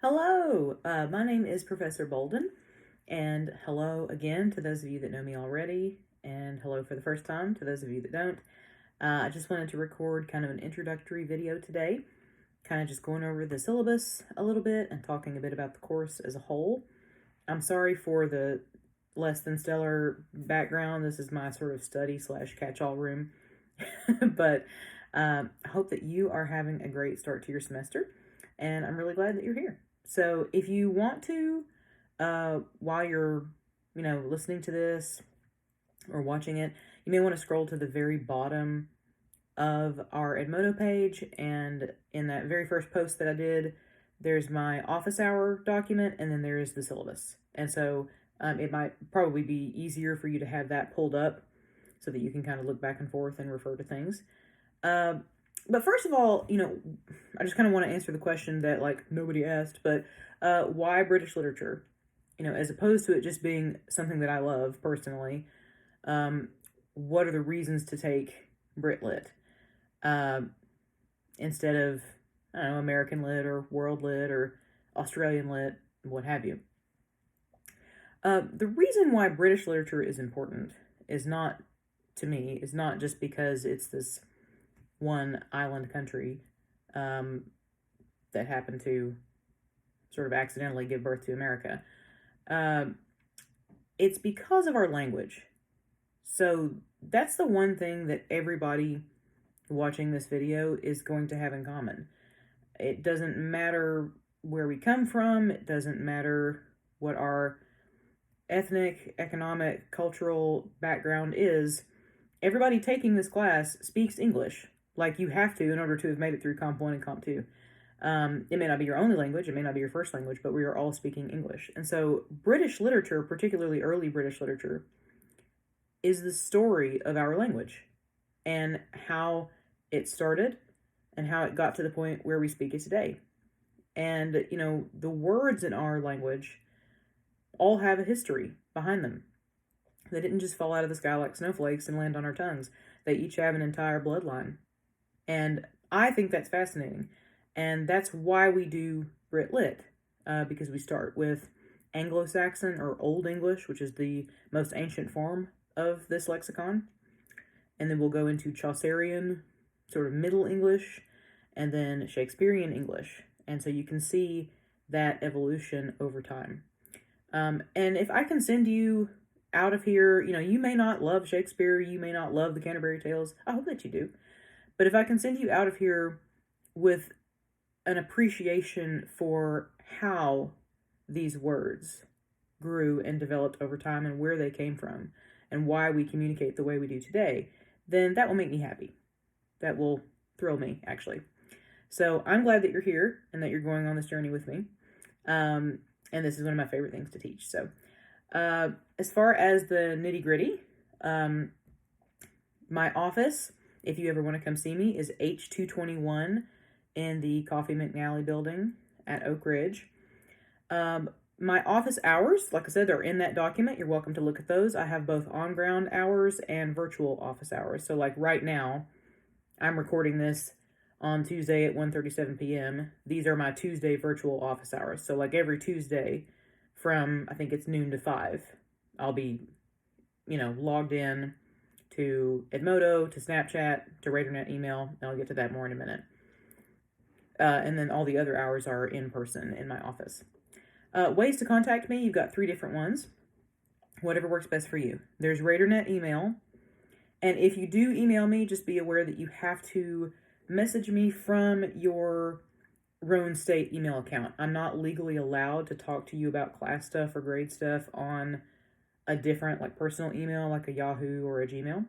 Hello, my name is Professor Bolden, and hello again to those of you that know me already, and hello for the first time to those of you that don't. I just wanted to record kind of an introductory video today, kind of just going over the syllabus a little bit and talking a bit about the course as a whole. I'm sorry for the less than stellar background. This is my sort of study slash catch-all room, but I hope that you are having a great start to your semester, and I'm really glad that you're here. So if you want to, while you're, listening to this or watching it, you may want to scroll to the very bottom of our Edmodo page, and in that very first post that I did, there's my office hour document, and then there is the syllabus. And so it might probably be easier for you to have that pulled up so that you can kind of look back and forth and refer to things. But first of all, I just kind of want to answer the question that nobody asked, but why British literature? As opposed to it just being something that I love personally, what are the reasons to take Brit Lit instead of, I don't know, American Lit or World Lit or Australian Lit, what have you? The reason why British literature is important is not, to me, is not just because it's this one island country that happened to sort of accidentally give birth to America. It's because of our language. So that's the one thing that everybody watching this video is going to have in common. It doesn't matter where we come from. It doesn't matter what our ethnic, economic, cultural background is. Everybody taking this class speaks English. Like you have to in order to have made it through Comp 1 and Comp 2. It may not be your only language, it may not be your first language, but we are all speaking English. And so British literature, particularly early British literature, is the story of our language and how it started and how it got to the point where we speak it today. And, the words in our language all have a history behind them. They didn't just fall out of the sky like snowflakes and land on our tongues. They each have an entire bloodline. And I think that's fascinating. And that's why we do Brit Lit, because we start with Anglo-Saxon or Old English, which is the most ancient form of this lexicon. And then we'll go into Chaucerian, sort of Middle English, and then Shakespearean English. And so you can see that evolution over time. And if I can send you out of here, you may not love Shakespeare, you may not love the Canterbury Tales. I hope that you do. But if I can send you out of here with an appreciation for how these words grew and developed over time and where they came from and why we communicate the way we do today, then that will make me happy. That will thrill me, actually. So I'm glad that you're here and that you're going on this journey with me. And this is one of my favorite things to teach. So as far as the nitty gritty, my office, if you ever want to come see me, is H221 in the Coffee McNally building at Oak Ridge. My office hours, like I said, they're in that document. You're welcome to look at those. I have both on-ground hours and virtual office hours. So like right now, I'm recording this on Tuesday at 1:37 p.m. These are my Tuesday virtual office hours. So like every Tuesday from, I think it's noon to 5, I'll be, logged in to Edmodo, to Snapchat, to RadarNet email. I'll get to that more in a minute. And then all the other hours are in person in my office. Ways to contact me, you've got 3 different ones. Whatever works best for you. There's RadarNet email. And if you do email me, just be aware that you have to message me from your Roan State email account. I'm not legally allowed to talk to you about class stuff or grade stuff on a different, personal email, like a Yahoo or a Gmail.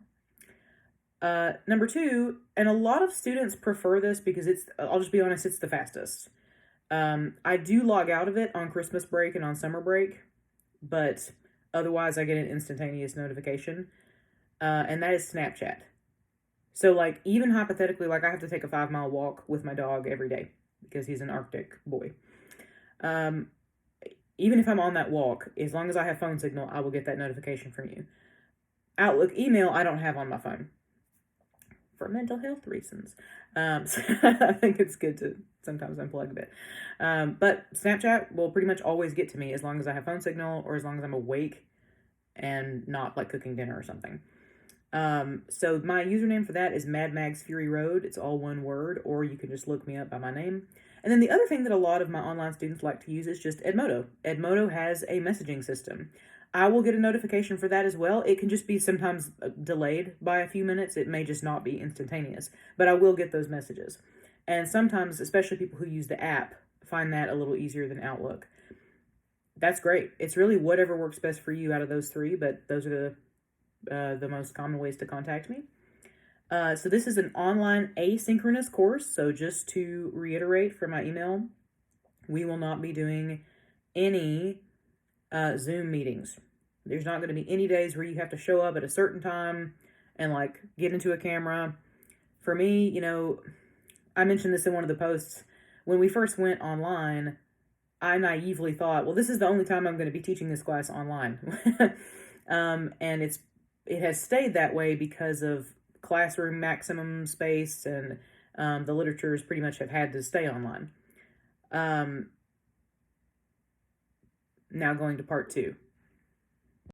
Number 2, and a lot of students prefer this because I'll just be honest, it's the fastest. I do log out of it on Christmas break and on summer break, but otherwise I get an instantaneous notification, and that is Snapchat. So, even hypothetically, I have to take a 5-mile walk with my dog every day because he's an Arctic boy. Even if I'm on that walk, as long as I have phone signal, I will get that notification from you. Outlook email, I don't have on my phone. for mental health reasons. So I think it's good to sometimes unplug a bit. But Snapchat will pretty much always get to me as long as I have phone signal or as long as I'm awake and not like cooking dinner or something. So my username for that is Mad Mags Fury Road. It's all one word, or you can just look me up by my name. And then the other thing that a lot of my online students like to use is just Edmodo. Edmodo has a messaging system. I will get a notification for that as well. It can just be sometimes delayed by a few minutes. It may just not be instantaneous, but I will get those messages. And sometimes, especially people who use the app, find that a little easier than Outlook. That's great. It's really whatever works best for you out of those three, but those are the most common ways to contact me. So this is an online asynchronous course. So just to reiterate for my email, we will not be doing any Zoom meetings. There's not going to be any days where you have to show up at a certain time and like get into a camera. For me, you know, I mentioned this in one of the posts. When we first went online, I naively thought, well, this is the only time I'm going to be teaching this class online. And it has stayed that way because of classroom maximum space, and the literatures pretty much have had to stay online. Now going to part 2.